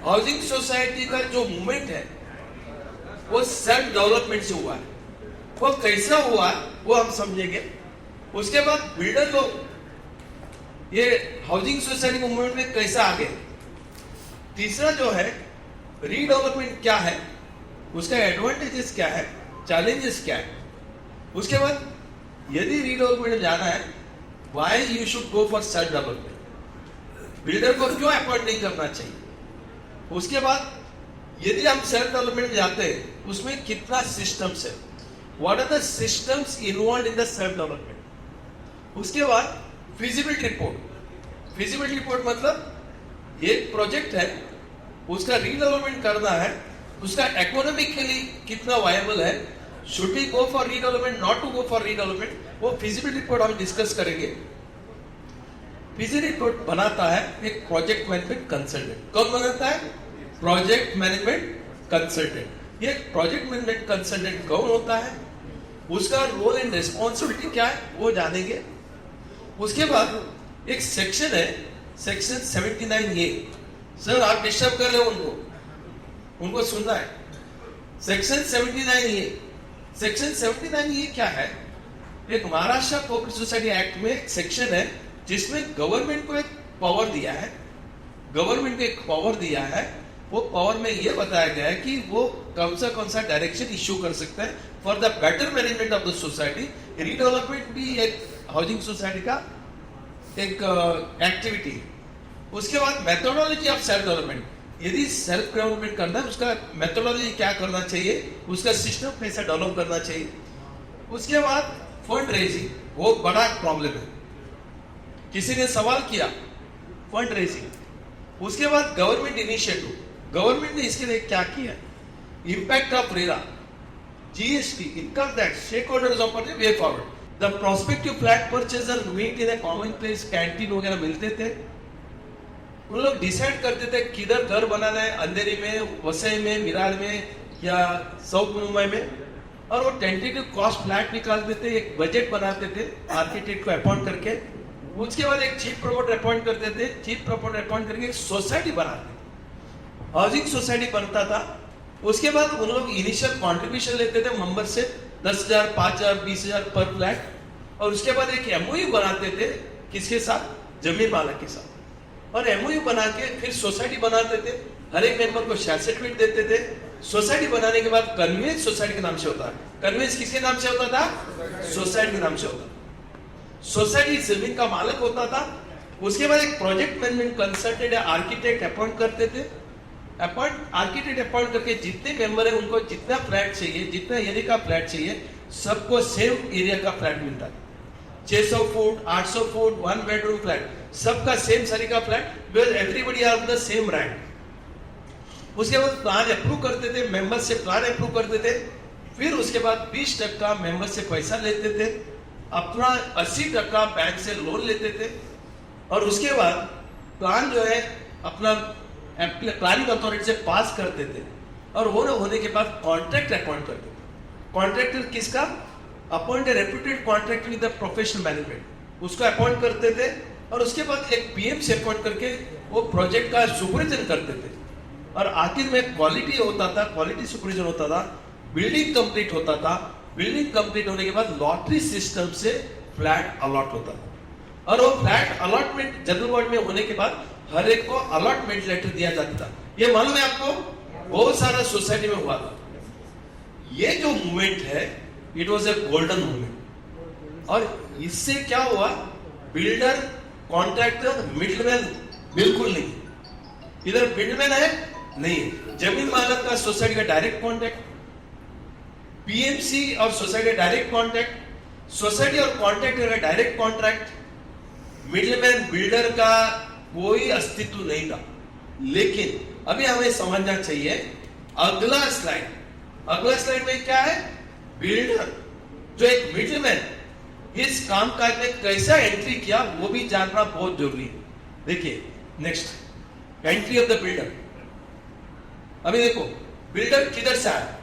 Housing society का जो movement है वो सेल्फ डेवलपमेंट से हुआ है। वो कैसा हुआ वो हम समझेंगे। उसके बाद बिल्डर लोग ये हाउसिंग सोसाइटी मूवमेंट में कैसा आगे। तीसरा जो है रीडेवलपमेंट क्या है, उसका एडवांटेजेस क्या है, चैलेंजेस क्या है। उसके बाद यदि रीडेवलपमेंट में जाना है, why you should go for self development, builder को क्यों अपॉइंट नहीं करना चाहिए। उसके बाद यदि हम सेल्फ डेवलपमेंट में जाते हैं उसमें कितना सिस्टम्स है, what are the systems involve in the self development. उसके बाद फिजिबिलिटी रिपोर्ट। फिजिबिलिटी रिपोर्ट मतलब एक प्रोजेक्ट है, उसका रीडेवलपमेंट करना है, उसका इकोनॉमिकली कितना वायबल है, should we go for redevelopment, not to go for redevelopment, वो फिजिबिलिटी रिपोर्ट हम डिस्कस करेंगे। फिजिबिलिटी रिपोर्ट बनाता है एक प्रोजेक्ट मैनेजमेंट कंसल्टेंट। कौन बनाता है? Project management consultant. ये प्रोजेक्ट मैनेजमेंट कंसल्टेंट कौन होता है, उसका रोल एंड रिस्पॉन्सिबिलिटी क्या है वो जानेंगे। उसके बाद एक सेक्शन है, सेक्शन 79A। सर आप डिस्टर्ब कर रहे हो उनको सुनना है। Section 79A। सेक्शन 79A क्या है? एक महाराष्ट्र कोऑपरेटिव सोसाइटी एक्ट में एक सेक्शन है जिसमें गवर्नमेंट को एक पावर दिया है। गवर्नमेंट को एक पावर दिया है, वो पावर में ये बताया गया है कि वो कौन सा डायरेक्शन इश्यू कर सकता है for the better management of the society. Redevelopment भी एक हाउसिंग सोसाइटी का एक एक्टिविटी। उसके बाद मेथोडोलॉजी ऑफ सेल्फ डेवलपमेंट। यदि सेल्फ डेवलपमेंट करना है उसका मेथोडोलॉजी क्या करना चाहिए, उसका सिस्टम कैसा डेवलप करना चाहिए। उसके बाद फंड रेजिंग, वो बड़ा प्रॉब्लम है, किसी ने सवाल किया फंड रेजिंग। उसके बाद गवर्नमेंट इनिशिएटिव, गवर्नमेंट ने इसके लिए क्या किया, impact of RERA, GST, income tax, stakeholders of way forward. The prospective flat purchaser meet in a common place, canteen वगैरह मिलते थे। उन लोग डिसाइड करते थे किधर घर बनाना है, अंधेरी में, वसई में, मिराल में या साउथ मुंबई में, और वो टेंटेटिव कॉस्ट फ्लैट निकालते थे, एक बजट बनाते थे आर्किटेक्ट को अपॉइंट करके। उसके बाद एक चीफ प्रमोटर अपॉइंट करते थे, चीफ प्रमोटर अपॉइंट करके एक सोसाइटी बनाते थे, हाउसिंग सोसाइटी बनता था। उसके बाद उन लोग इनिशियल कॉन्ट्रीब्यूशन लेते थे मेंबर से 10,000, 5,000, 20,000 पर फ्लैट, और उसके बाद एक एमओयू बनाते थे किसके साथ, जमीन मालिक के साथ, और एमओयू बना के फिर सोसाइटी बनाते थे। हर एक मेंबर को शेयर सर्टिफिकेट देते थे। सोसाइटी बनाने के बाद कन्वेंस सोसाइटी के नाम से होता है। कन्वेंस किसके नाम से होता था? सोसाइटी के नाम से होता था। सोसाइटी जमीन का मालिक होता था। उसके बाद एक प्रोजेक्ट मैनेजमेंट कंसल्टेंट या आर्किटेक्ट अपॉइंट करते थे। आर्किटेक्ट अपॉइंट करके जितने मेंबर है उनको जितना फ्लैट चाहिए, जितना एरिया का फ्लैट चाहिए, सबको सेम एरिया का फ्लैट मिलता था। 600 फुट, 800 फुट, 1 बेडरूम फ्लैट, सबका सेम सारी का flat, where everybody are the same rank. उसके बाद प्लान अप्रूव करते थे, मेंबर से प्लान अप्रूव करते थे। फिर उसके बाद 20% मेंबर से पैसा लेते थे, अपना 80% बैंक से लोन लेते थे, और उसके बाद प्लान जो है अपना प्लानिंग अथॉरिटी से पास करते थे, और वो होने के बाद कॉन्ट्रैक्ट अपॉइंट करते थे। कॉन्ट्रैक्टर किसका? Appoint a reputed contractor with professional management, उसको अपॉइंट करते थे, और उसके बाद एक पीएम से अपॉइंट करके वो प्रोजेक्ट का सुपरविजन करते थे, और आखिर में क्वालिटी होता था, क्वालिटी सुपरविजन होता था, बिल्डिंग कंप्लीट होता था। बिल्डिंग कंप्लीट होने के बाद लॉटरी सिस्टम से फ्लैट अलॉट होता था, और वो फ्लैट अलॉटमेंट जनरल वार्ड में होने के बाद हर एक को अलॉटमेंट लेटर दिया जाता था। ये मालूम है आपको? बहुत सारा सोसाइटी में हुआ था। ये जो मूवमेंट है, it was a golden movement. और इससे क्या हुआ, बिल्डर, कॉन्ट्रैक्टर, मिडलमैन बिल्कुल नहीं। इधर मिडलमैन है नहीं, जमीन मालिक का सोसाइटी का डायरेक्ट कॉन्टैक्ट, पीएमसी और सोसाइटी का डायरेक्ट कॉन्टैक्ट, सोसाइटी और कॉन्ट्रैक्टर का डायरेक्ट कॉन्ट्रैक्ट, मिडलमैन बिल्डर का कोई अस्तित्व नहीं था। लेकिन अभी हमें समझना चाहिए अगला स्लाइड में क्या है, बिल्डर जो एक मिडलमैन इस कामकाज में कैसा एंट्री किया वो भी जानना बहुत जरूरी है। देखिए next, entry of the builder. अभी देखो बिल्डर किधर से आया,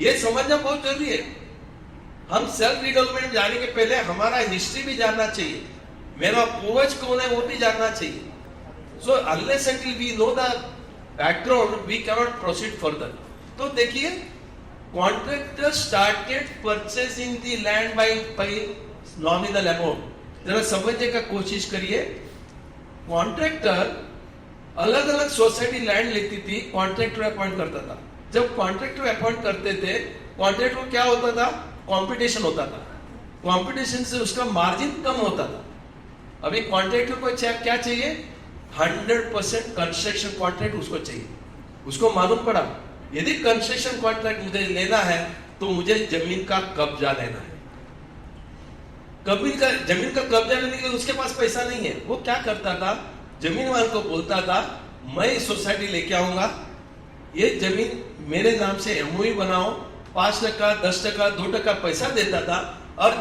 ये समझना बहुत जरूरी है। हम सेल्फ डेवलपमेंट जाने के पहले हमारा हिस्ट्री भी जानना चाहिए, मेरा पूर्वज कौन है वो भी जानना चाहिए। So unless until we know the background we cannot proceed further. तो देखिए, contractor started purchasing the land by nominal amount. जरा समझने का कोशिश करिए, कॉन्ट्रैक्टर अलग अलग सोसाइटी लैंड लेती थी, कॉन्ट्रैक्टर अपॉइंट करता था। जब कॉन्ट्रैक्टर अपॉइंट करते थे, कॉन्ट्रैक्टर को क्या होता था, कंपटीशन होता था, कंपटीशन से उसका मार्जिन कम होता था। अभी कॉन्ट्रैक्टर को क्या चाहिए, 100% कंस्ट्रक्शन कॉन्ट्रैक्ट उसको चाहिए। उसको मालूम पड़ा यदि कंस्ट्रक्शन कॉन्ट्रैक्ट मुझे लेना है तो मुझे जमीन का कब्जा लेना है। जमीन का कब्जा लेने के लिए उसके पास पैसा नहीं है। वो क्या करता था, जमीन वाले को बोलता था मैं सोसाइटी लेके आऊंगा, ये जमीन मेरे नाम से एमओयू बनाओ, 5%, 10%, 2% पैसा देता था और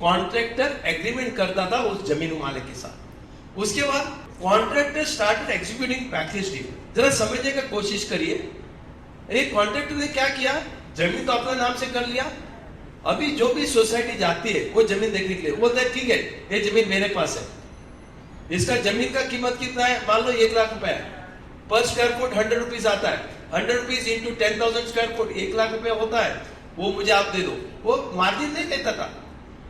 कॉन्ट्रैक्टर एग्रीमेंट करता था उस जमीन मालिक के साथ। उसके बाद contractor started executing package deal. जरा समझने का कोशिश करिए, एक कॉन्ट्रैक्टर ने क्या किया, जमीन तो अपने नाम से कर लिया। अभी जो भी सोसाइटी जाती है वो जमीन देखने के लिए बोलता है ठीक है ये जमीन मेरे पास है, इसका जमीन का कीमत कितना है, मान लो 1 लाख रुपए है, पर स्क्वायर फुट 100 रुपीज आता है, 100 rupees into 10,000 square foot 1 lakh रुपए होता है, वो मुझे आप दे दो। वो मार्जिन नहीं देता था,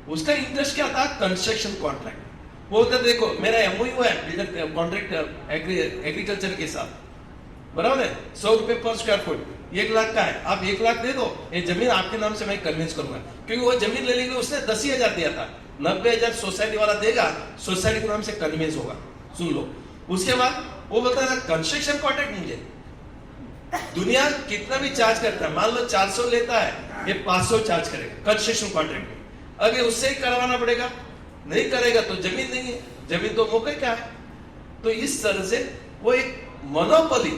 उसका इंटरेस्ट क्या था, कंस्ट्रक्शन कॉन्ट्रैक्ट। वो होता देखो मेरा एमओयू है बिल्डर कॉन्ट्रैक्ट एग्रीकल्चर के साथ, बराबर है, 100 रुपए पर स्क्वायर फुट, 1 लाख का है, आप 1 लाख दे दो, ये जमीन आपके नाम से मैं कन्विंस करूंगा। क्योंकि वो जमीन लेने के लिए उसने 10,000 दिया था, 90,000 सोसाइटी वाला देगा, सोसाइटी के नाम से कन्विंस होगा। सुन लो, उसके बाद वो बोलता है कंस्ट्रक्शन कॉन्ट्रैक्ट मुझे दुनिया कितना भी चार्ज करता है, मान लो 400 लेता है, ये 500 चार्ज करेगा कंस्ट्रक्शन कॉन्ट्रैक्ट में। अगर उससे ही करवाना पड़ेगा, नहीं करेगा तो जमीन नहीं है, जमीन तो मौके क्या है। तो इस तरह से वो एक मोनोपोली,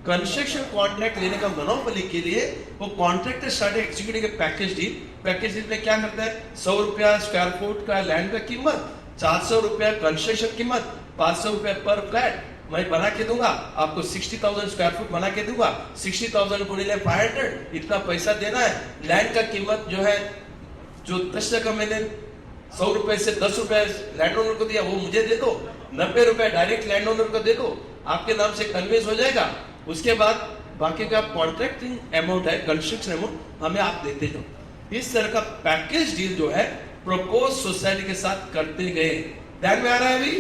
कंस्ट्रक्शन कॉन्ट्रैक्ट लेने का मोनोपोली के लिए वो contractor start executing package deal. Package deal में क्या करता है, 100 रुपया स्क्वायर फुट का लैंड का कीमत, 400 रुपया कंस्ट्रक्शन कीमत, 500 रुपया पर फ्लैट मैं बना के दूंगा आपको, 60,000 स्क्वायर फुट बना के दूंगा, 60,000 गुणिले 500 इतना पैसा देना है। लैंड का कीमत जो है, जो 10% मैंने 100 रुपए से 10 रुपए लैंड ओनर को दिया वो मुझे दे दो, 90 रुपए डायरेक्ट लैंड ओनर को दे दो, आपके नाम से कन्वेंस हो जाएगा। उसके बाद बाकी का कॉन्ट्रैक्टिंग अमाउंट है, कंस्ट्रक्शन अमाउंट हमें आप देते हो। इस तरह का पैकेज डील जो है प्रपोज सोसाइटी के साथ करते गए। ध्यान में आ रहा है अभी?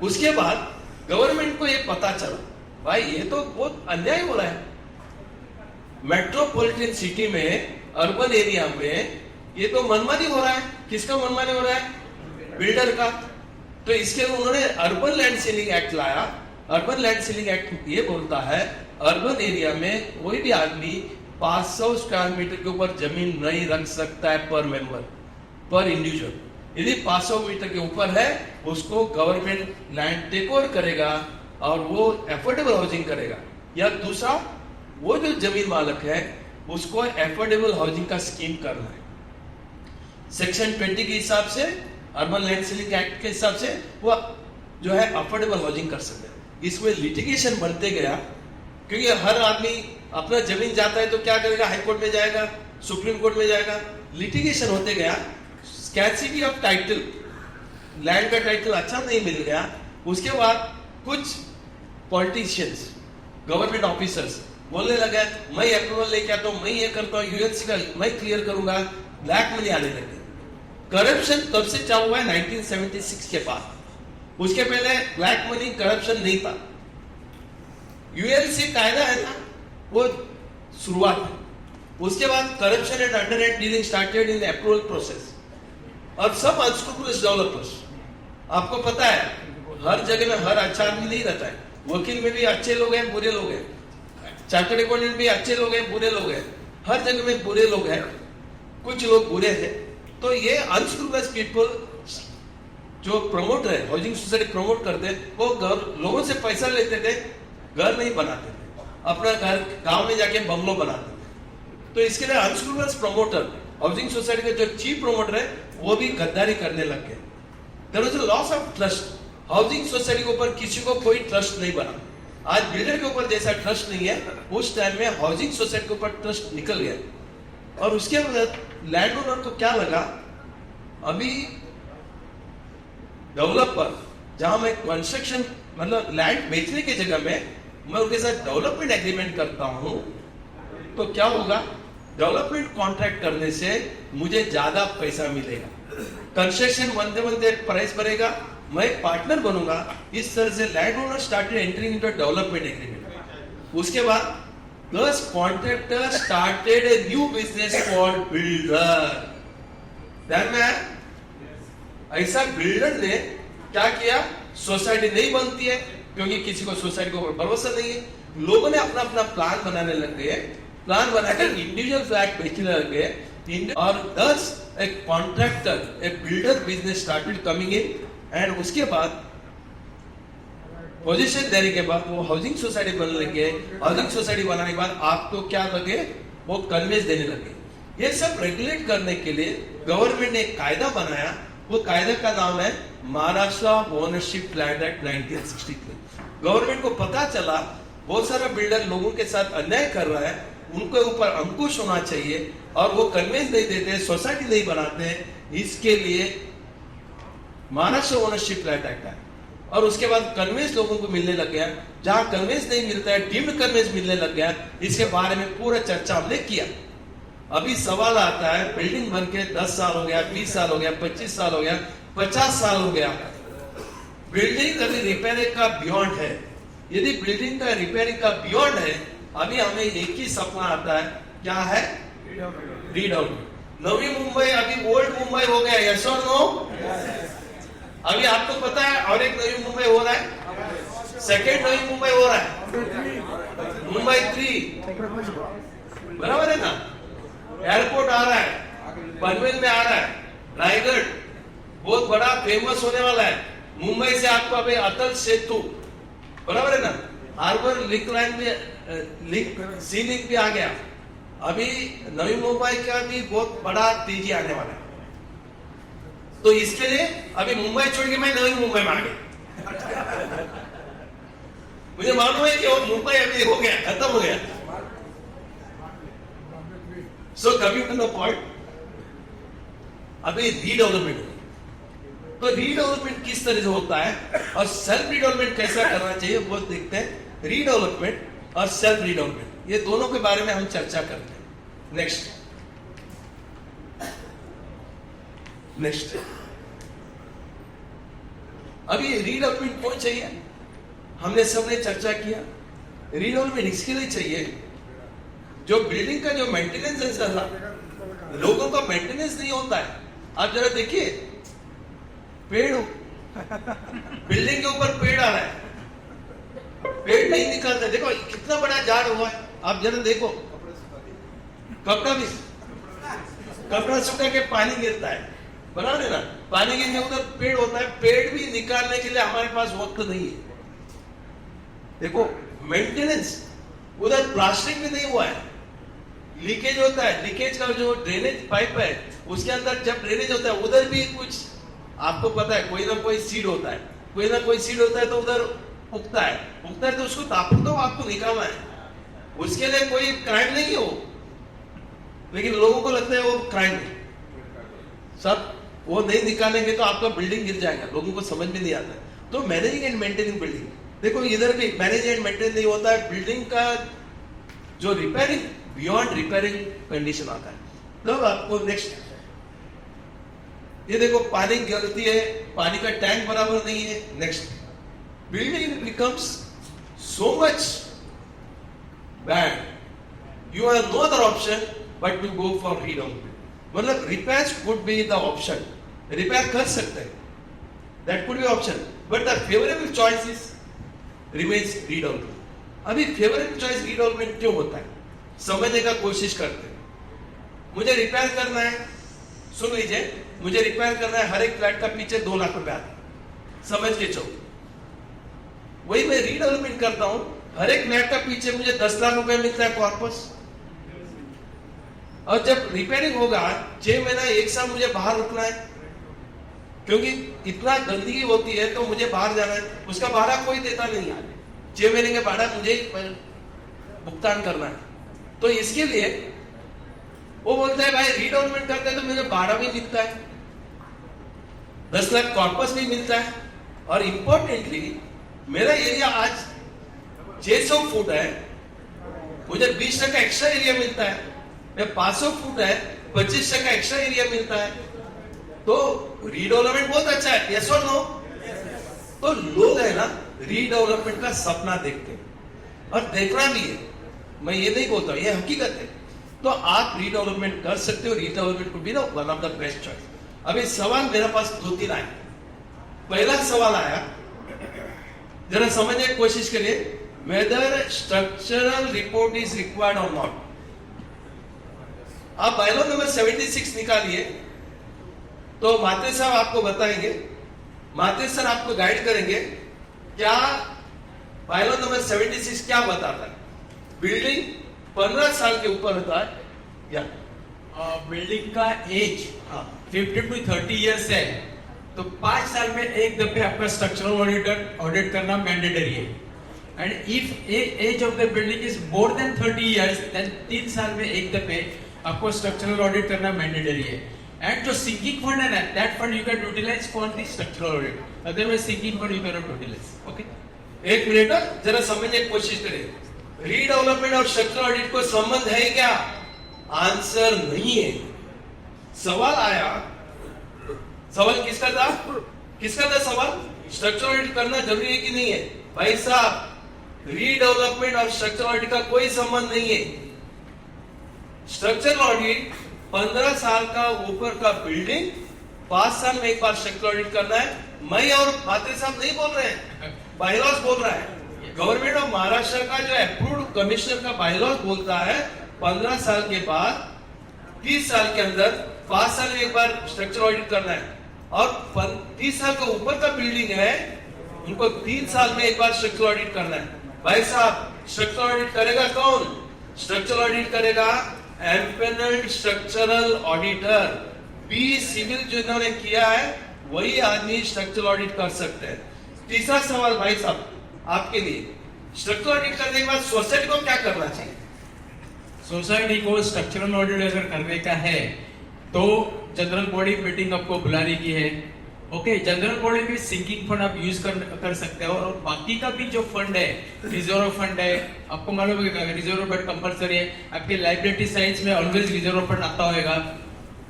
उसके बाद गवर्नमेंट को ये पता चला भाई ये तो बहुत अन्याय हो रहा है, मेट्रोपॉलिटन सिटी में, अर्बन एरिया में ये तो मनमानी हो रहा है। किसका मनमानी हो रहा है, बिल्डर का। तो इसके लिए उन्होंने अर्बन लैंड सीलिंग एक्ट लाया। अर्बन लैंड सीलिंग एक्ट ये बोलता है अर्बन एरिया में कोई भी आदमी 500 स्क्वायर मीटर के ऊपर जमीन नहीं रख सकता है पर मेंबर, पर इंडिविजुअल। यदि 500 मीटर के ऊपर है उसको गवर्नमेंट लैंड टेक ओवर करेगा और वो एफोर्डेबल हाउसिंग करेगा। या दूसरा, वो जो जमीन मालिक है उसको एफोर्डेबल हाउसिंग का स्कीम करना है। सेक्शन 20 के हिसाब से, अर्बन लैंड सीलिंग एक्ट के हिसाब से वो जो है अफोर्डेबल हाउसिंग कर सकते हैं। इसमें लिटिगेशन बढ़ते गया, क्योंकि हर आदमी अपना जमीन जाता है तो क्या करेगा, हाई कोर्ट में जाएगा, सुप्रीम कोर्ट में जाएगा, लिटिगेशन होते गया। स्कैर्सिटी ऑफ टाइटल, लैंड का टाइटल अच्छा नहीं मिल गया। उसके बाद कुछ पॉलिटिशियंस, गवर्नमेंट ऑफिसर्स बोलने लगे मैं अप्रूवल लेके आता हूं, मैं ये करता हूं, यूएनसी का मैं क्लियर करूंगा, ब्लैक मनी आने लगे। करप्शन तब से चालू हुआ है 1976 के बाद, उसके पहले ब्लैक मनी करप्शन नहीं था। यूएनसी कायदा है ना, वो शुरुआत है। उसके बाद corruption and underhand dealing started in approval process. और सब अनस्क्रूपुलस डेवलपर्स, आपको पता है हर जगह में हर अच्छा आदमी नहीं रहता है। वकील में भी अच्छे लोग हैं, बुरे लोग हैं, चार्टर्ड अकाउंटेंट भी अच्छे लोग हैं, बुरे लोग हैं, हर जगह में बुरे लोग हैं, कुछ लोग बुरे हैं। तो ये अनस्क्रूपुलस पीपल जो प्रमोट है, हाउसिंग सोसाइटी प्रमोट करते हैं, वो लोगों से पैसा लेते थे, घर नहीं बनाते थे, अपना घर गांव में जाके बंगलो बनाते थे। तो इसके लिए अनस्क्रूपुलस प्रमोटर, हाउसिंग सोसाइटी के जो चीफ प्रमोटर है वो भी गद्दारी करने लग गए। There was a loss of trust. Housing society के ऊपर किसी को कोई ट्रस्ट नहीं बना। आज बिल्डर के ऊपर जैसा ट्रस्ट नहीं है, उस टाइम में हाउसिंग सोसाइटी के ऊपर ट्रस्ट निकल गया। और उसके बाद लैंड ओनर को क्या लगा, अभी डेवलपर जहां मैं कंस्ट्रक्शन मतलब लैंड बेचने की जगह में मैं उनके साथ डेवलपमेंट एग्रीमेंट करता हूं, तो क्या होगा? डेवलपमेंट कॉन्ट्रैक्ट करने से मुझे ज्यादा पैसा मिलेगा। कंस्ट्रक्शन बनते बनते प्राइस बढ़ेगा, मैं पार्टनर बनूंगा। इस तरह से land owner started entering into development agreement. उसके बाद plus contractor started a new business called builder. ध्यान में आया? ऐसा बिल्डर ने क्या किया? सोसाइटी नहीं बनती है क्योंकि किसी को सोसाइटी को भरोसा नहीं है। लोगों ने अपना अपना प्लान बनाने लग गए, प्लान बनाकर इंडिविजुअल फ्लैट बेचने लग गए, और 10 एक कॉन्ट्रैक्टर एक builder business started coming in. And उसके बाद पोजीशन देने के बाद वो हाउसिंग सोसाइटी बनने लगे। हाउसिंग सोसाइटी बनाने के बाद आपको क्या लगे? वो कन्वेंस देने लगे। ये सब रेगुलेट करने के लिए गवर्नमेंट ने एक कायदा बनाया। वो कायदा का नाम है Maharashtra ownership land act 1963। Government को पता चला बहुत सारा बिल्डर लोगों के साथ अन्याय कर रहा है, उनके ऊपर अंकुश होना चाहिए, और वो कन्वेंस नहीं देते, सोसाइटी नहीं बनाते। इसके लिए महाराष्ट्र ओनरशिप लैंड एक्ट है। और उसके बाद कन्वेंस लोगों को मिलने लग गया। जहां कन्वेंस नहीं मिलता है, डीम्ड कन्वेंस मिलने लग गया। इसके बारे में पूरा चर्चा हमने किया। अभी सवाल आता है, बिल्डिंग बन के 10 साल हो गया, 20 साल हो गया, 25 साल हो गया, 50 साल हो गया, बिल्डिंग अभी रिपेयरिंग का बियॉन्ड है। यदि बिल्डिंग का रिपेयरिंग का बियॉन्ड है, अभी हमें एक ही सपना आता है, क्या है? रीडेवलपमेंट। नवी मुंबई अभी ओल्ड मुंबई हो गया, यस और नो? अभी आपको पता है और एक नवी मुंबई हो रहा है, सेकेंड नवी मुंबई हो रहा है, मुंबई 3, बराबर है ना? एयरपोर्ट आ रहा है, पनवेल में आ रहा है, रायगढ़ बहुत बड़ा फेमस होने वाला है। मुंबई से आपको अभी अटल सेतु, बराबर है ना? हार्बर लिंक लाइन में लिंक सी लिंक भी आ गया। अभी नवी मुंबई का भी बहुत बड़ा तेजी आने वाला है। तो इसके लिए अभी मुंबई छोड़ के मैं नवी मुंबई में आ गया। मुझे मालूम है कि वो मुंबई अभी हो गया, खत्म हो गया। So coming to the point, अभी रीडेवलपमेंट। तो रीडेवलपमेंट किस तरह से होता है और सेल्फ रीडेवलपमेंट कैसा करना चाहिए वो देखते हैं। रीडेवलपमेंट और सेल्फ रीडेवलपमेंट, ये दोनों के बारे में हम चर्चा करते हैं। नेक्स्ट अभी रीडेवलपमेंट क्यों चाहिए? हमने सबने चर्चा किया। रीडेवलपमेंट इसके लिए चाहिए, जो बिल्डिंग का जो मेंटेनेंस है सर, लोगों का मेंटेनेंस नहीं होता है। आप जरा देखिए, पेड़ बिल्डिंग के ऊपर पेड़ आ रहा है, पेड़ नहीं निकलता। देखो कितना बड़ा झाड़ हुआ है, आप जरा देखो। कपड़ा सूखा के पानी गिरता है, बना देना, पानी गिरने उधर पेड़ होता है। पेड़ भी निकालने के लिए हमारे पास वक्त नहीं है। देखो मेंटेनेंस, उधर प्लास्टिक भी नहीं हुआ है, लीकेज होता है। लीकेज का जो ड्रेनेज पाइप है उसके अंदर जब ड्रेनेज होता है उधर भी कुछ आपको पता है, कोई ना कोई सीड होता है, कोई ना कोई सीड होता है, तो उधर उगता है तो उसको तापन तो आपको निकालना है। उसके लिए कोई क्राइम नहीं हो, लेकिन लोगों को लगता है वो क्राइम है। सब वो नहीं निकालेंगे तो आपका बिल्डिंग गिर जाएगा, लोगों को समझ में नहीं आता है। तो मैनेजिंग एंड मेंटेनिंग बिल्डिंग, देखो इधर भी मैनेज एंड मेंटेन नहीं होता है। बिल्डिंग का जो रिपेयरिंग, बियॉन्ड रिपेयरिंग कंडीशन आता है। तो आपको नेक्स्ट, ये देखो पानी गिरती है, पानी का टैंक बराबर नहीं है। Next, building becomes so much bad, you have no other option but to go for redevelopment. मतलब repairs could be the option, repair कर सकते हैं, that could be option, but the favourable choice is remains redevelopment. अभी favourable choice redevelopment क्यों होता है, समझने का कोशिश करते हैं। मुझे रिपेयर करना है, सुन लीजिए, मुझे रिपेयर करना है, हर एक फ्लैट का पीछे 2 लाख रुपए आता है, समझ के चलो। वही मैं रीडेवलपमेंट करता हूं, हर एक फ्लैट का पीछे मुझे 10 लाख रुपए मिलता है कॉर्पस। और जब रिपेयरिंग होगा 6 महीना 1 साल मुझे बाहर रुकना है, क्योंकि इतना गंदगी होती है तो मुझे बाहर जाना है। उसका भाड़ा कोई देता नहीं है, 6 महीने का भाड़ा मुझे भुगतान करना है। तो इसके लिए वो बोलता है भाई रीडेवलपमेंट करते हैं तो मुझे भाड़ा भी मिलता है, 10 लाख कॉर्पस भी मिलता है, और इंपॉर्टेंटली मेरा एरिया आज 600 फुट है, मुझे 20% एक्स्ट्रा एरिया मिलता है। मैं 500 फुट है, 25% एक्स्ट्रा एरिया मिलता है। तो रीडेवलपमेंट बहुत अच्छा है, यस और नो? तो लोग है ना रीडेवलपमेंट का सपना देखते हैं और देखना भी है, मैं ये नहीं बोलता, ये हकीकत है। तो आप रीडेवलपमेंट कर सकते हो, रीडेवलपमेंट को भी ना one of the best choice. अभी सवाल मेरे पास 2-3 आए। पहला सवाल आया, जरा समझने की कोशिश करिए, whether structural report is required और नॉट। आप बायलॉ नंबर 76 निकालिए, तो मात्रे साहब आपको बताएंगे, मात्रे सर आपको गाइड करेंगे क्या बायलॉ नंबर 76 क्या बताता है। बिल्डिंग 15 साल के ऊपर होता है या बिल्डिंग का एज 15 to 30 इयर्स है, तो 5 साल में एक दफे आपका स्ट्रक्चरल ऑडिट करना मैंडेटरी है। And if age of the building is more than 30 years, then 3 साल में एक दफे आपको स्ट्रक्चरल ऑडिट करना मैंडेटरी है। एंड जो सिंकिंग फंड है ना, that fund you can utilise for the structural audit, otherwise sinking fund you can not utilise. Okay, एक मिनट जरा समझने की कोशिश करें। रीडेवलपमेंट और स्ट्रक्चरल ऑडिट को संबंध है क्या? आंसर नहीं है। सवाल आया, सवाल किसका था? किसका था सवाल? स्ट्रक्चरल ऑडिट करना जरूरी है कि नहीं है? भाई साहब, रीडेवलपमेंट और स्ट्रक्चरल ऑडिट का कोई संबंध नहीं है। स्ट्रक्चरल ऑडिट 15 साल का ऊपर का बिल्डिंग 5 साल में एक बार स्ट्रक्चरल ऑडिट करना है। मैं और फातिल साहब नहीं बोल रहे हैं, बायलॉज बोल रहा है। गवर्नमेंट ऑफ महाराष्ट्र का जो अप्रूव्ड कमिश्नर का बायलॉज बोलता है 15 साल के बाद 30 साल के अंदर 5 साल में एक बार स्ट्रक्चर ऑडिट करना है। और 30 साल का ऊपर का बिल्डिंग है, उनको 3 साल में एक बार स्ट्रक्चर ऑडिट करना है। भाई साहब, स्ट्रक्चर ऑडिट करेगा कौन? स्ट्रक्चर ऑडिट करेगा empanelled structural auditor. B civil जिन्होंने किया है वही आदमी स्ट्रक्चरल ऑडिट कर सकते हैं। तीसरा सवाल भाई साहब आपके लिए, स्ट्रक्चरल ऑडिट करने के बाद सोसाइटी को क्या करना चाहिए? सोसाइटी को स्ट्रक्चरल ऑडिट अगर करने का है तो जनरल बॉडी मीटिंग आपको बुलाने की है। ओके, जनरल बॉडी में सिंकिंग फंड आप यूज कर सकते हो, और बाकी का भी जो फंड है, रिजर्व फंड है, आपको मालूम है रिजर्व फंड कंपलसरी है। आपके लाइबिलिटी साइड्स में ऑलवेज रिजर्व फंड आता होगा।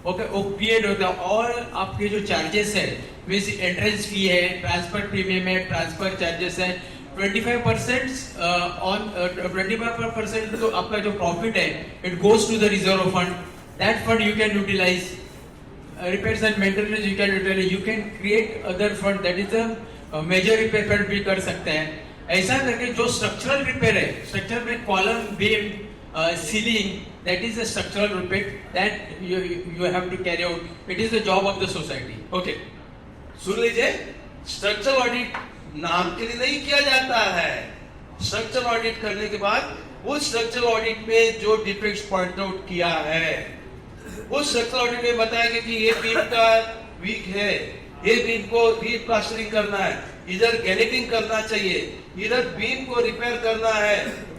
ओके, वो क्रिएट होता है। और आपके जो चार्जेस है, मींस एंट्रेंस फी है, ट्रांसफर प्रीमियम है, ट्रांसफर चार्जेस है, 25% ऑन 25% तो आपका जो प्रॉफिट है it goes to the reserve fund. That fund you can utilise. Repairs and maintenance you can utilise. You can create other fund, that is a major repair fund भी कर सकते हैं। ऐसा करके जो स्ट्रक्चरल रिपेयर है, structure में column, beam, ceiling, that is a structural repair that you have to carry out. It is the job of the society. Okay, सुन लीजिए, स्ट्रक्चरल ऑडिट नाम के लिए नहीं किया जाता है। स्ट्रक्चरल ऑडिट करने के बाद उस स्ट्रक्चरल ऑडिट में जो डिफेक्ट्स पॉइंट आउट किया है, उस स्ट्रक्चरल ऑडिट में बताया गया कि ये बीम का वीक है, ये बीम को रीप्लास्टरिंग करना है, इधर गैनेटिंग करना चाहिए, इधर बीम को रिपेयर करना है,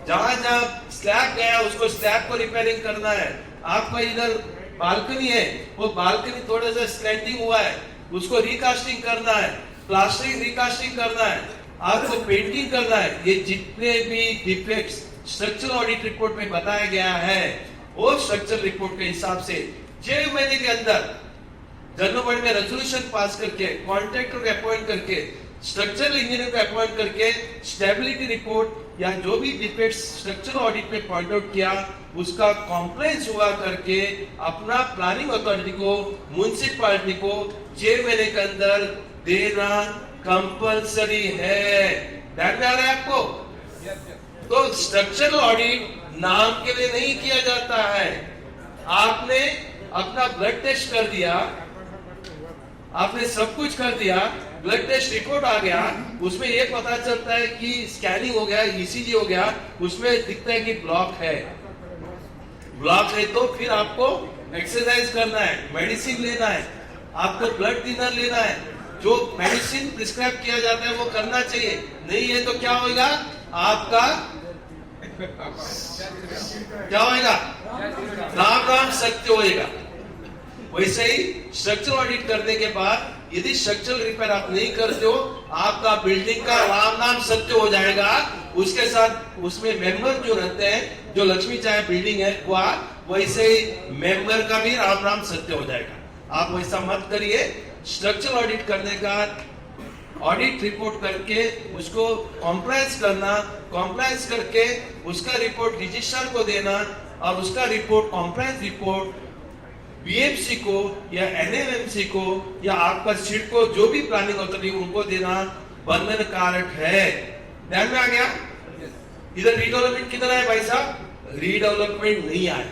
जहां जहां स्लैब गया उसको स्लैब को रिपेयरिंग करना है। आपका इधर बालकनी है, वो बालकनी थोड़ा सा स्लैंटिंग हुआ है, उसको रिकास्टिंग करना है, प्लास्टरिंग रिकास्टिंग करना है, आपको पेंटिंग करना है। ये जितने भी डिफेक्ट्स स्ट्रक्चरल ऑडिट रिपोर्ट में बताया गया है, वो स्ट्रक्चरल रिपोर्ट के हिसाब से 6 महीने के अंदर जनरल बॉडी में रेजोल्यूशन पास करके, कॉन्ट्रैक्टर को अपॉइंट करके, स्ट्रक्चरल इंजीनियर को अपॉइंट करके, स्टेबिलिटी रिपोर्ट या जो भी डिफेक्ट्स स्ट्रक्चरल ऑडिट में पॉइंट आउट किया उसका कॉम्प्लायंस हुआ करके अपना प्लानिंग अथॉरिटी को, म्युनिसिपैलिटी को 6 महीने के अंदर देना कंपलसरी है। ध्यान में आ रहा है आपको? तो स्ट्रक्चरल ऑडिट नाम के लिए नहीं किया जाता है। आपने अपना ब्लड टेस्ट कर दिया, आपने सब कुछ कर दिया, ब्लड टेस्ट रिपोर्ट आ गया, उसमें ये पता चलता है कि स्कैनिंग हो गया, ईसीजी हो गया, उसमें दिखता है कि ब्लॉक है। ब्लॉक है तो फिर आपको एक्सरसाइज करना है, मेडिसिन लेना है, आपको ब्लड थिनर लेना है, जो मेडिसिन प्रिस्क्राइब किया जाता है वो करना चाहिए। नहीं है तो क्या होगा? आपका क्या होगा? राम राम सत्य होएगा। वैसे ही स्ट्रक्चरल ऑडिट करने के बाद यदि स्ट्रक्चरल रिपेयर आप नहीं करते हो, आपका बिल्डिंग का राम नाम सत्य हो जाएगा। उसके साथ उसमें मेंबर जो रहते हैं, जो लक्ष्मी चाय बिल्डिंग है, वैसे ही मेंबर का भी राम नाम सत्य हो जाएगा। आप वैसा मत करिए। स्ट्रक्चरल ऑडिट करने का ऑडिट रिपोर्ट करके उसको कॉम्प्लायंस करना, कॉम्प्लायंस करके उसका रिपोर्ट रजिस्ट्रार को देना और उसका रिपोर्ट कॉम्प्लायंस रिपोर्ट बीएमसी को या एनएमएमसी को या आपका सीट को, जो भी प्लानिंग अथॉरिटी उनको देना बंधनकारक है। ध्यान में आ गया? इधर रीडेवलपमेंट किधर है भाई साहब? रीडेवलपमेंट नहीं आया।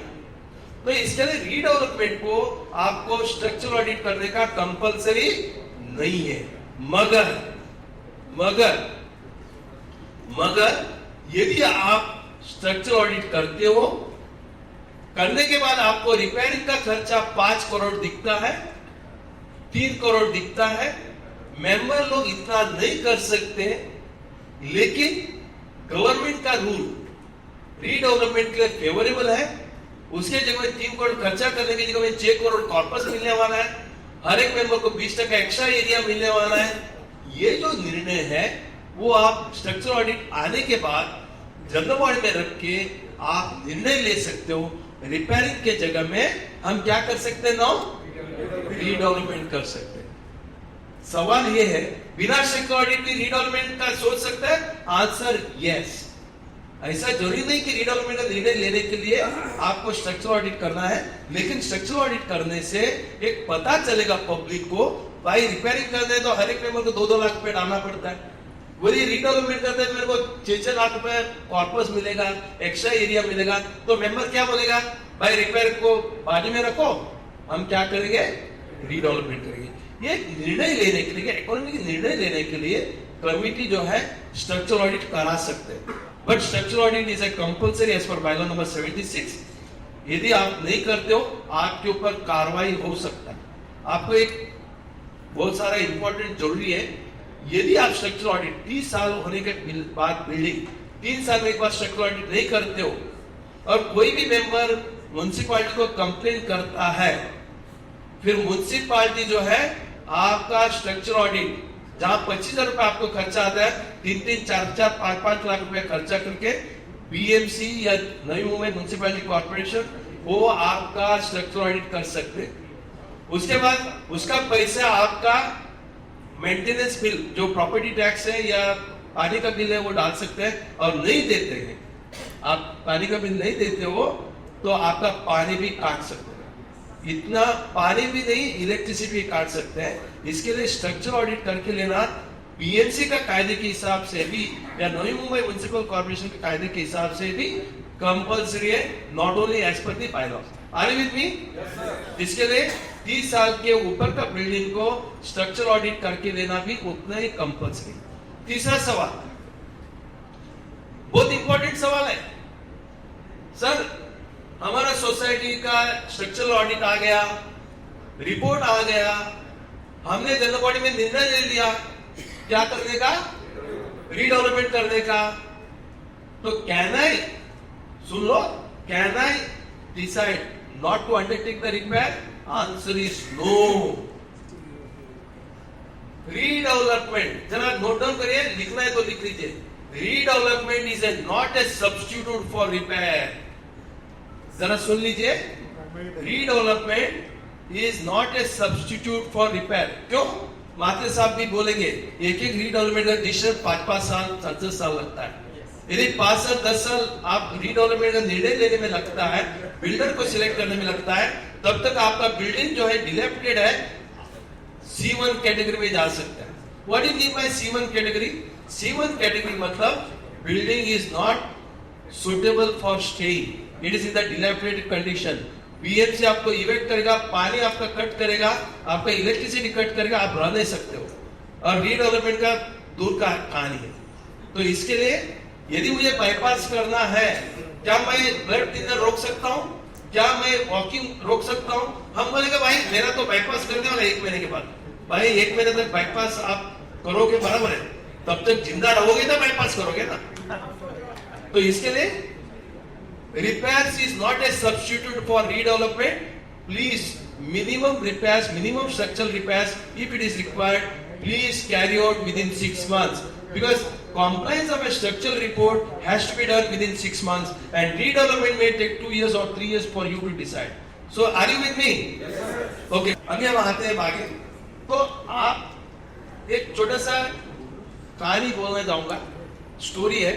तो इसके लिए रीडेवलपमेंट को आपको स्ट्रक्चरल ऑडिट करने का कंपलसरी नहीं है। मगर यदि आप स्ट्रक्चरल ऑडिट करते हो, करने के बाद आपको रिपेयरिंग का खर्चा 5 करोड़ दिखता है, 3 करोड़ दिखता है, मेंबर लोग इतना नहीं कर सकते, लेकिन गवर्नमेंट का रूल रीडेवलपमेंट के लिए फेवरेबल है। उसके जगह में 3 करोड़ खर्चा करने की जगह में 6 करोड़ कॉर्पस मिलने वाला है, हर एक मेंबर को 20% एक्स्ट्रा एरिया मिलने वाला है। ये जो निर्णय है वो आप स्ट्रक्चरल ऑडिट आने के बाद जनरल बॉडी में रख के आप निर्णय ले सकते हो। रिपेयरिंग के जगह में हम क्या कर सकते हैं? रीडेवलपमेंट कर सकते हैं। सवाल ये है, बिना स्ट्रक्चरल ऑडिट की रीडेवलपमेंट का सोच सकते हैं? Answer yes. ऐसा जरूरी नहीं कि रीडेवलपमेंट का निर्णय लेने के लिए आपको स्ट्रक्चरल ऑडिट करना है, लेकिन स्ट्रक्चरल ऑडिट करने से एक पता चलेगा पब्लिक को, भाई रिपेयरिंग करना है तो हर एक मेंबर को 2-2 लाख रुपए डालना पड़ता है। वही रीडेवलपमेंट करते हैं मेरे को 6-6 लाख रुपए कॉर्पस मिलेगा, एक्स्ट्रा एरिया मिलेगा, तो मेंबर क्या बोलेगा? भाई रिपेयर को बाजू में रखो, हम क्या करेंगे? रीडेवलपमेंट करेंगे। ये निर्णय लेने के लिए, इकोनॉमी के निर्णय लेने के लिए कमिटी जो है स्ट्रक्चरल ऑडिट करा सकते हैं। But structural audit is a compulsory as per bylaw number 76। यदि आप नहीं करते हो, आपके ऊपर कार्रवाई हो सकता है। आपको एक बहुत सारा इंपॉर्टेंट जरूरी है, यदि आप स्ट्रक्चरल ऑडिट 30 साल होने के बाद बिल्डिंग 3 साल में एक बार स्ट्रक्चरल ऑडिट नहीं करते हो और कोई भी मेंबर म्युनिसिपैलिटी को कंप्लेन करता है, फिर म्युनिसिपैलिटी जो है आपका स्ट्रक्चरल ऑडिट जहां 25,000 रुपए आपको खर्चा आता है, 3-3, 4-4, 5-5 लाख रुपए खर्चा करके बीएमसी या नई मुंबई म्युनिसिपैलिटी कॉर्पोरेशन वो आपका स्ट्रक्चरल ऑडिट कर सकते हैं। उसके बाद उसका पैसा आपका मेंटेनेंस बिल, जो प्रॉपर्टी टैक्स है या पानी का बिल है, वो डाल सकते हैं। और नहीं देते हैं, आप पानी का बिल नहीं देते हो तो आपका पानी भी काट सकते हैं। इतना पानी भी नहीं, इलेक्ट्रिसिटी भी काट सकते हैं। इसके लिए स्ट्रक्चरल ऑडिट करके लेना बीएमसी का कायदे के हिसाब से भी या नवी मुंबई म्युनिसिपल कॉर्पोरेशन के कायदे के हिसाब से भी कंपलसरी है, not only as per the bylaw. Are you with me? इसके लिए 30 साल के ऊपर का बिल्डिंग को स्ट्रक्चरल ऑडिट करके लेना भी उतना ही कंपलसरी। तीसरा सवाल बहुत इंपॉर्टेंट सवाल है। सर, हमारा सोसाइटी का स्ट्रक्चरल ऑडिट आ गया, रिपोर्ट आ गया, हमने जनरल बॉडी में निर्णय ले लिया क्या करने का? रीडेवलपमेंट करने का। तो कैन आई, सुन लो, can I decide not to undertake the repair? Answer is no. Redevelopment जरा नोट डाउन करिए, लिखना है तो लिख लीजिए। Redevelopment is a not a substitute for repair. जरा सुन लीजिए, redevelopment is not a substitute for repair. क्यों? मात्र साहब भी बोलेंगे एक रीडेवलपमेंट का डिसीजन 5-5 साल 7-7 साल लगता है। यदि 5 साल 10 साल आप रीडेवलपमेंट का निर्णय लेने में लगता है, बिल्डर को सिलेक्ट करने में लगता है, तब तक आपका बिल्डिंग जो है डिलेपिटेड है, C1 कैटेगरी में जा सकता है। What is mean by C1 category? C1 category मतलब building is not suitable for staying, it is in the dilapidated condition. BMC आपको इवेक्ट करेगा, पानी आपका कट करेगा, आपका इलेक्ट्रिसिटी कट करेगा, आप रह नहीं सकते हो। और रीडेवलपमेंट का दूर का कहानी है। तो इसके लिए यदि मुझे बाईपास करना है, क्या मैं ब्लड थिनर रोक सकता हूँ? क्या मैं वॉकिंग रोक सकता हूँ? हम बोलेंगे भाई मेरा तो बाईपास करने वाला 1 महीने के बाद। भाई 1 महीने तक बाईपास आप करोगे बराबर है, तब तक जिंदा रहोगे ना, बाईपास करोगे ना। तो इसके लिए repairs is not a substitute for redevelopment. Please minimum repairs, minimum structural repairs, if it is required, please carry out within 6 months. Because compliance of a structural report has to be done within 6 months, and redevelopment may take 2 years or 3 years for you to decide. So are you with me? Yes, sir. Okay. अभी हम आते हैं आगे. तो आप एक छोटा सा कहानी बोलना चाहूंगा. स्टोरी है.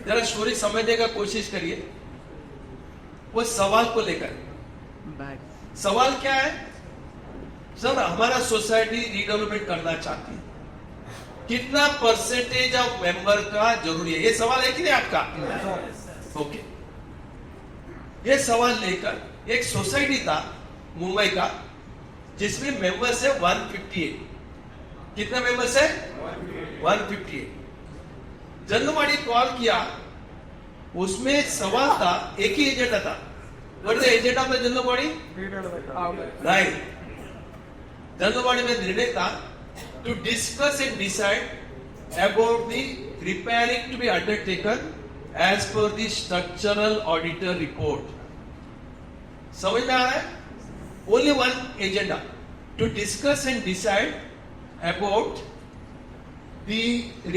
जरा स्टोरी समझने का कोशिश करिए. वो सवाल को लेकर. सवाल क्या है? सर हमारा सोसाइटी रिडेवलपमेंट करना चाहती है. कितना परसेंटेज ऑफ मेंबर का जरूरी है? ये सवाल है कि नहीं आपका? ओके. ये सवाल लेकर एक सोसाइटी था मुंबई का जिसमें मेंबर्स है 158. कितने मेंबर्स है? 158. जनवाड़ी कॉल किया. उसमें सवाल था, एक ही एजेंडा था. What is the agenda of the general body? Right. General body में निर्णय था to discuss and decide about the repairing to be undertaken as per the structural auditor report. समझ में आ रहा है? Only one agenda to discuss and decide about the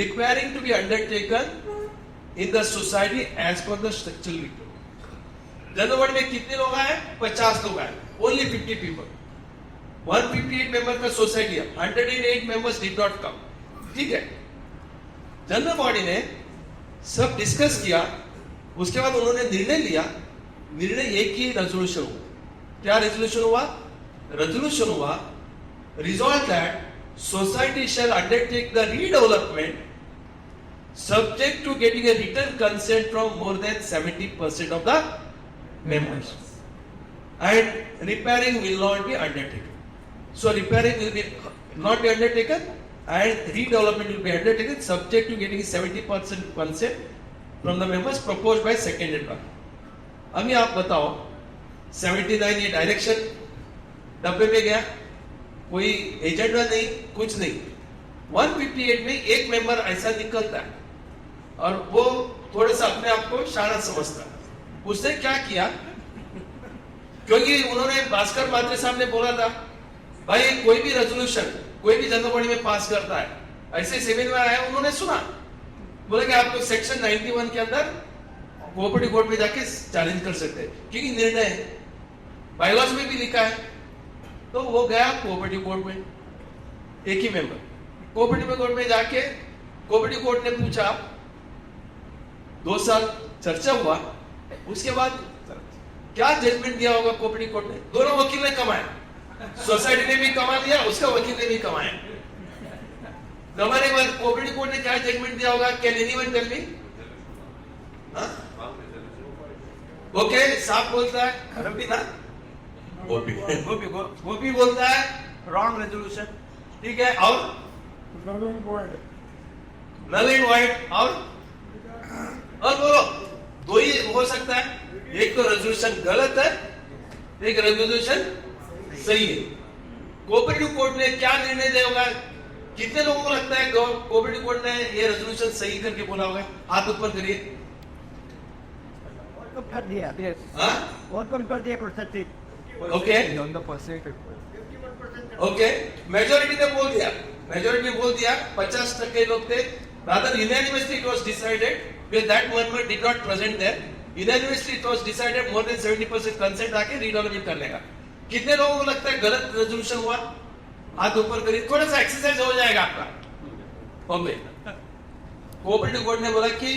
repairing to be undertaken in the society as per the structural report. General body में कितने लोग आए? 50 लोग आए. Only 50 people. 158 मेंबर का सोसाइटी है. 108 मेंबर्स डिड नॉट कम. ठीक है. जनरल बॉडी ने सब डिस्कस किया. उसके बाद उन्होंने निर्णय लिया. निर्णय एक ही रेजोल्यूशन हुआ. क्या रेजोल्यूशन हुआ? रेजोल्यूशन हुआ resolve that society shall undertake the redevelopment subject to getting a written consent from more than 70% of the members, and repairing will not be undertaken. So repairing will be not be undertaken and redevelopment will be undertaken subject to getting 70% consent from the members proposed by seconded one. अभी आप बताओ 79 ये direction डब्बे में गया, कोई agenda नहीं, कुछ नहीं. 158 में एक मेंबर ऐसा निकलता है और वो थोड़ा सा अपने आप को शाना समझता है. उसने क्या किया? क्योंकि उन्होंने भास्कर मात्रे साहब ने बोला था भाई कोई भी रेजोल्यूशन कोई भी जनरल बॉडी में पास करता है, ऐसे सेमिनार आया, उन्होंने सुना, बोले कि आपको सेक्शन 91 के अंदर कोऑपरेटिव कोर्ट में जाके चैलेंज कर सकते हैं क्योंकि निर्णय है, बायलॉज में भी लिखा है. तो वो गया कोऑपरेटिव कोर्ट में, एक ही मेंबर. कोऑपरेटिव कोर्ट में जाके कोऑपरेटिव कोर्ट ने पूछा, 2 साल चर्चा हुआ. उसके बाद क्या जजमेंट दिया होगा कोऑपरेटिव कोर्ट ने? दोनों वकील ने कमाया. सोसाइटी ने भी कमा लिया, उसका वकील ने भी कमाया. कमाने के बाद कोऑपरेटिव कोर्ट ने क्या जजमेंट दिया होगा? Can anyone tell me? Okay. साहब बोलता है रवि ना, गोपी बोलता है रॉन्ग रेजोल्यूशन. ठीक है. और नल एंड वाइड और बोलो, दो ही हो सकता है. एक तो रेजोल्यूशन गलत है, एक रेजोल्यूशन सही है. कोऑपरेटिव कोर्ट ने क्या निर्णय दिया होगा? कितने लोगों को लगता है कोऑपरेटिव कोर्ट ने ये रेजोल्यूशन सही करके बोला होगा? हाथ ऊपर करिए. कर दिया. हाँ, कर दिया परसेंटेज. Okay okay. मेजोरिटी ने बोल दिया, 50% लोग थे. Rather unanimously it was decided that that member did not present there. Unanimously it was decided more than 70% consent आके रीडेवलपमेंट करने का. कितने लोगों को लगता है गलत रेजोल्यूशन हुआ? हाथ ऊपर करिए. थोड़ा सा एक्सरसाइज हो जाएगा आपका. ओके. कोऑपरेटिव कोर्ट ने बोला कि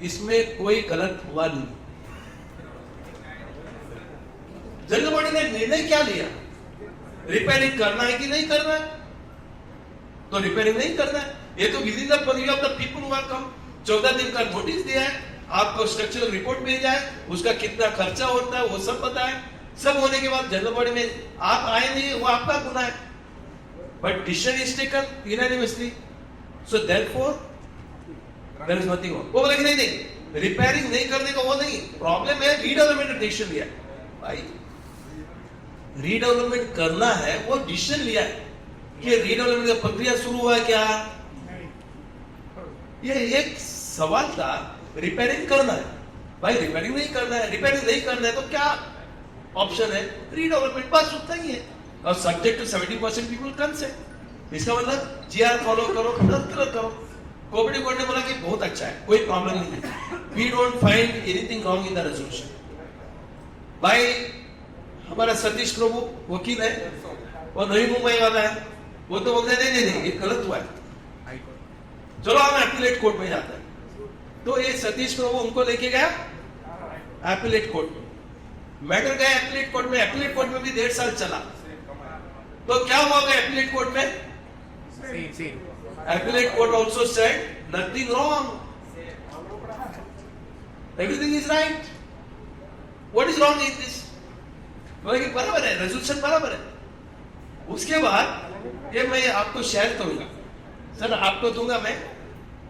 इसमें कोई गलत हुआ नहीं. जनरल बॉडी ने निर्णय क्या लिया? रिपेयरिंग करना है कि नहीं करना है? तो रिपेयरिंग नहीं करना है. ये तो within the purview of the people who are come. 14 दिन का नोटिस दिया है, आपको स्ट्रक्चरल रिपोर्ट भेजा है, उसका कितना खर्चा होता है वो सब पता है. सब होने के बाद जनरल बॉडी में आप आए नहीं, वो आपका गुनाह है. But decision is taken unanimously, so therefore there is nothing wrong. वो बोले कि नहीं रिपेयरिंग नहीं करने का वो नहीं प्रॉब्लम है, रीडेवलपमेंट डिसीजन लिया. भाई रीडेवलपमेंट करना है वो डिसीजन लिया है कि रीडेवलपमेंट का प्रक्रिया शुरू हुआ क्या? ये एक सवाल था. रिपेयरिंग करना है, भाई रिपेयरिंग नहीं करना है, रिपेयरिंग नहीं करना है तो क्या ऑप्शन है रीडेवलपमेंट, बस उतना ही है। और सब्जेक्ट टू 70% पीपल कंसेंट, इसका मतलब जीआर फॉलो करो, करो। कोऑपरेटिव कोर्ट ने बोला कि बहुत अच्छा है, कोई प्रॉब्लम नहीं है, we don't find anything wrong in the resolution. भाई हमारा सतीश प्रभु वकील है, वो नई मुंबई वाला है, वो तो बोलते नहीं ये गलत हुआ है, चलो हम एपीलेट कोर्ट में जाते हैं। तो ये सतीश प्रभु उनको लेके गया एपीलेट कोर्ट में, मैटर गया एपीलेट कोर्ट में, एपीलेट कोर्ट में भी 1.5 साल चला। तो क्या हुआ एपीलेट कोर्ट में? Appellate court also said nothing wrong, everything is right, what is wrong in this? बराबर है, रेजोल्यूशन बराबर है। उसके बाद ये मैं आपको शेयर करूंगा, सर आपको दूंगा मैं,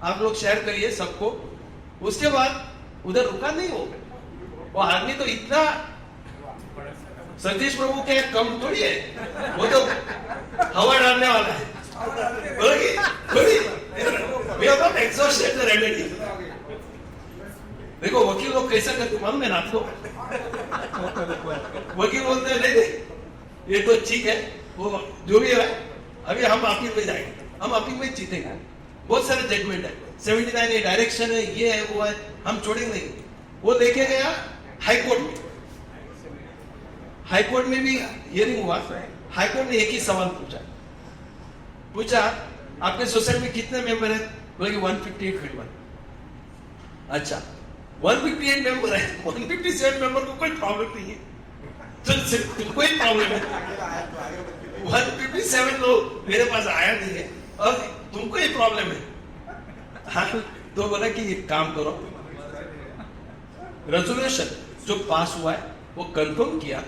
आप लोग शेयर करिए सबको। उसके बाद उधर रुका नहीं वो आदमी तो इतना, सतीश प्रभु के कम थोड़ी है, वो तो हवा डालने वाला है। देखो वकील लोग कैसा करते मालूम है ना आपको? वकील बोलते हैं नहीं ये तो ठीक है, वो जो भी है अभी हम अपील में जाएंगे, हम अपील में जीतेंगे। बहुत सारे जजमेंट है, 79 ये डायरेक्शन है, ये है वो है, हम छोड़ेंगे नहीं। वो लेके गया हाईकोर्ट में, हाईकोर्ट में भी हियरिंग हुआ। हाईकोर्ट ने एक ही सवाल पूछा आपके सोसाइटी में कितने मेंबर है? बोले कि 158 मेंबर। अच्छा 158 मेंबर है, 157 मेंबर को कोई प्रॉब्लम नहीं है, तो तुमको ही प्रॉब्लम है। 157 लोग मेरे पास आया नहीं है और तुमको ही प्रॉब्लम है। हाँ, तो बोला कि एक काम करो, रेजोल्यूशन जो पास हुआ है वो कंफर्म किया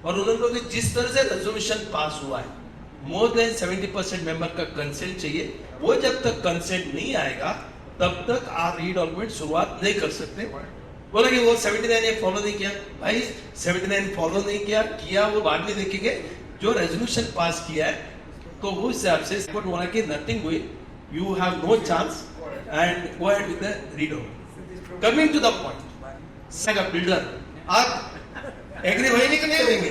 और उन्होंने जिस तरह से रेजोल्यूशन पास हुआ है मोर देन 70% मेंबर का कंसेंट चाहिए, वो जब तक कंसेंट नहीं आएगा तब तक आप रीडेवलपमेंट शुरुआत नहीं कर सकते। बोला कि वो 79 फॉलो नहीं किया, भाई 79 फॉलो नहीं किया वो बाद में देखेंगे, जो रेजोल्यूशन पास किया है तो उस हिसाब से कोर्ट बोला कि नथिंग हुई, you have no chance and go ahead with the redevelopment. Coming to the point, builder आप एग्री होने के नहीं देंगे,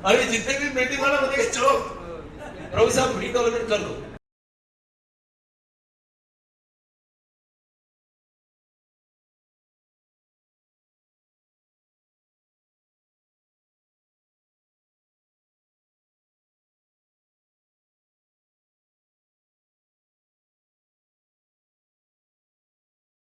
अभी जितने भी मीटिंग वाला बोलेंगे चलो प्रभु साहब रीडेवलपमेंट कर दो,